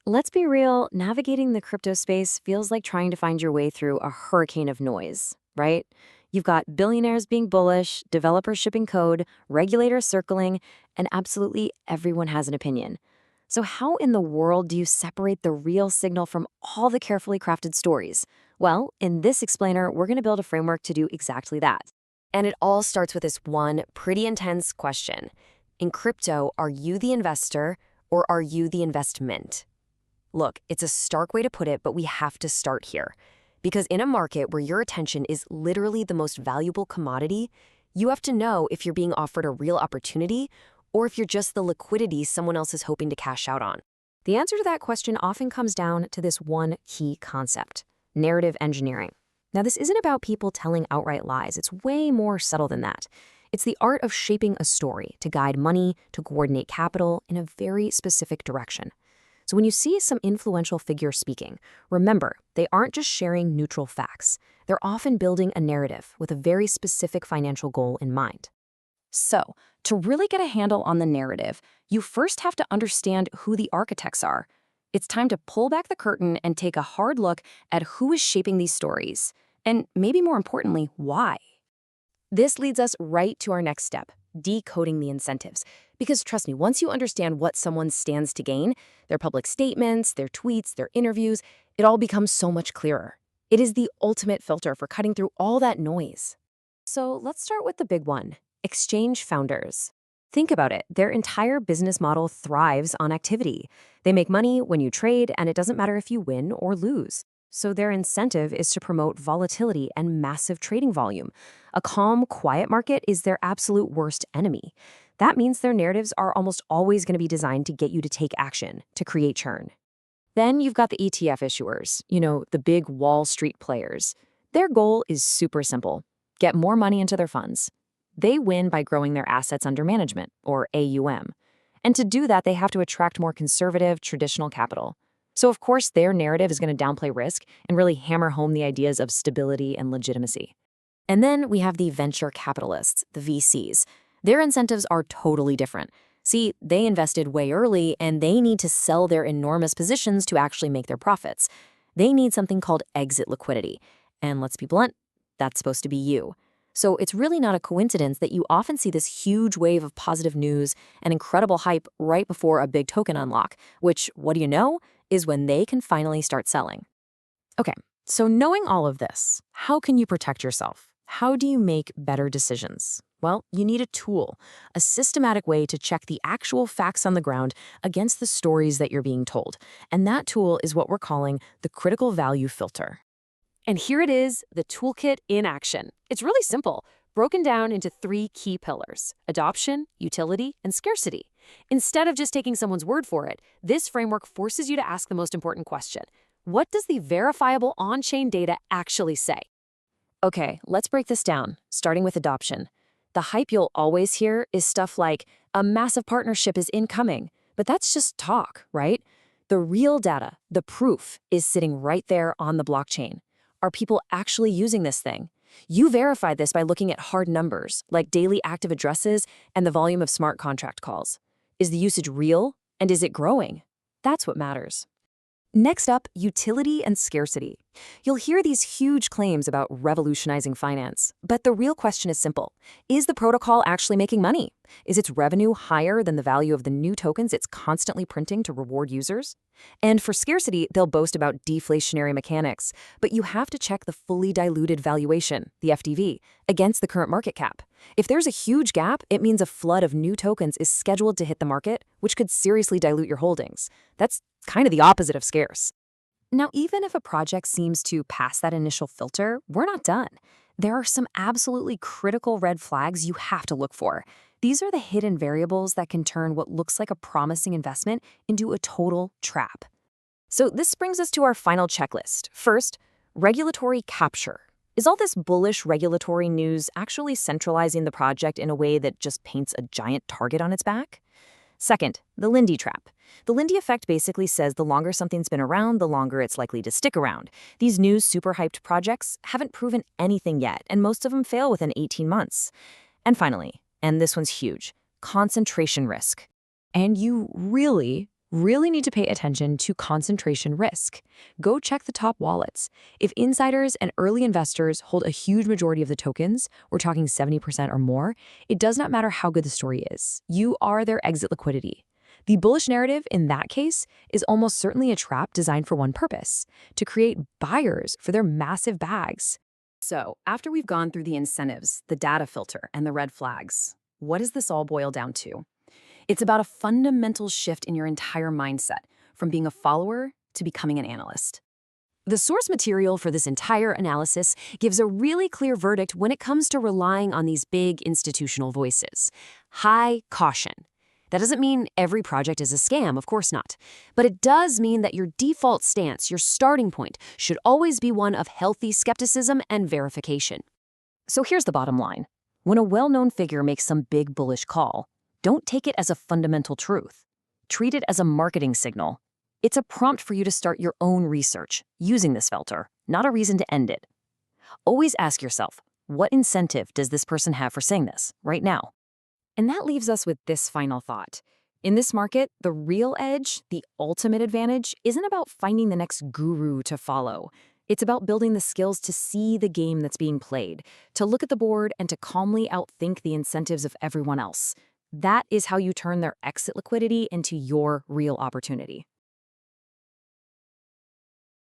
Let's be real, navigating the crypto space feels like trying to find your way through a hurricane of noise, right? You've got billionaires being bullish, developers shipping code, regulators circling, and absolutely everyone has an opinion. So, how in the world do you separate the real signal from all the carefully crafted stories? Well, in this explainer, we're going to build a framework to do exactly that. And it all starts with this one pretty intense question. In crypto, are you the investor or are you the investment? Look, it's a stark way to put it, but we have to start here. Because in a market where your attention is literally the most valuable commodity, you have to know if you're being offered a real opportunity or if you're just the liquidity someone else is hoping to cash out on. The answer to that question often comes down to this one key concept: narrative engineering. Now, this isn't about people telling outright lies. It's way more subtle than that. It's the art of shaping a story to guide money, to coordinate capital in a very specific direction. So when you see some influential figure speaking, remember, they aren't just sharing neutral facts. They're often building a narrative with a very specific financial goal in mind. So, to really get a handle on the narrative, you first have to understand who the architects are. It's time to pull back the curtain and take a hard look at who is shaping these stories, and maybe more importantly, why. This leads us right to our next step: decoding the incentives. Because trust me, once you understand what someone stands to gain, their public statements, their tweets, their interviews, it all becomes so much clearer. It is the ultimate filter for cutting through all that noise. So let's start with the big one: exchange founders. Think about it. Their entire business model thrives on activity. They make money when you trade, and it doesn't matter if you win or lose. So their incentive is to promote volatility and massive trading volume. A calm, quiet market is their absolute worst enemy. That means their narratives are almost always going to be designed to get you to take action, to create churn. Then you've got the ETF issuers, the big Wall Street players. Their goal is super simple: get more money into their funds. They win by growing their assets under management, or AUM. And to do that, they have to attract more conservative, traditional capital. So of course, their narrative is going to downplay risk and really hammer home the ideas of stability and legitimacy. And then we have the venture capitalists, the VCs. Their incentives are totally different. See, they invested way early, and they need to sell their enormous positions to actually make their profits. They need something called exit liquidity. And let's be blunt, that's supposed to be you. So it's really not a coincidence that you often see this huge wave of positive news and incredible hype right before a big token unlock, which, what do you know, is when they can finally start selling. Okay, so knowing all of this, how can you protect yourself? How do you make better decisions? Well, you need a tool, a systematic way to check the actual facts on the ground against the stories that you're being told. And that tool is what we're calling the critical value filter. And here it is, the toolkit in action. It's really simple, broken down into 3 key pillars: adoption, utility, and scarcity. Instead of just taking someone's word for it, this framework forces you to ask the most important question: what does the verifiable on-chain data actually say? Okay, let's break this down, starting with adoption. The hype you'll always hear is stuff like, a massive partnership is incoming, but that's just talk, right? The real data, the proof, is sitting right there on the blockchain. Are people actually using this thing? You verify this by looking at hard numbers, like daily active addresses and the volume of smart contract calls. Is the usage real, and is it growing? That's what matters. Next up, utility and scarcity. You'll hear these huge claims about revolutionizing finance, but the real question is simple. Is the protocol actually making money? Is its revenue higher than the value of the new tokens it's constantly printing to reward users? And for scarcity, they'll boast about deflationary mechanics, but you have to check the fully diluted valuation, the FDV, against the current market cap. If there's a huge gap, it means a flood of new tokens is scheduled to hit the market, which could seriously dilute your holdings. That's kind of the opposite of scarce. Now, even if a project seems to pass that initial filter, we're not done. There are some absolutely critical red flags you have to look for. These are the hidden variables that can turn what looks like a promising investment into a total trap. So this brings us to our final checklist. First, regulatory capture. Is all this bullish regulatory news actually centralizing the project in a way that just paints a giant target on its back? Second, the Lindy trap. The Lindy effect basically says the longer something's been around, the longer it's likely to stick around. These new super hyped projects haven't proven anything yet, and most of them fail within 18 months. And finally, and this one's huge, concentration risk. And you really, Really need to pay attention to concentration risk. Go check the top wallets. If insiders and early investors hold a huge majority of the tokens, we're talking 70% or more, it does not matter how good the story is. You are their exit liquidity. The bullish narrative in that case is almost certainly a trap designed for one purpose, to create buyers for their massive bags. So, after we've gone through the incentives, the data filter, and the red flags, what does this all boil down to? It's about a fundamental shift in your entire mindset, from being a follower to becoming an analyst. The source material for this entire analysis gives a really clear verdict when it comes to relying on these big institutional voices. High caution. That doesn't mean every project is a scam, of course not. But it does mean that your default stance, your starting point, should always be one of healthy skepticism and verification. So here's the bottom line. When a well-known figure makes some big bullish call, don't take it as a fundamental truth. Treat it as a marketing signal. It's a prompt for you to start your own research using this filter, not a reason to end it. Always ask yourself, what incentive does this person have for saying this right now? And that leaves us with this final thought. In this market, the real edge, the ultimate advantage, isn't about finding the next guru to follow. It's about building the skills to see the game that's being played, to look at the board and to calmly outthink the incentives of everyone else. That is how you turn their exit liquidity into your real opportunity.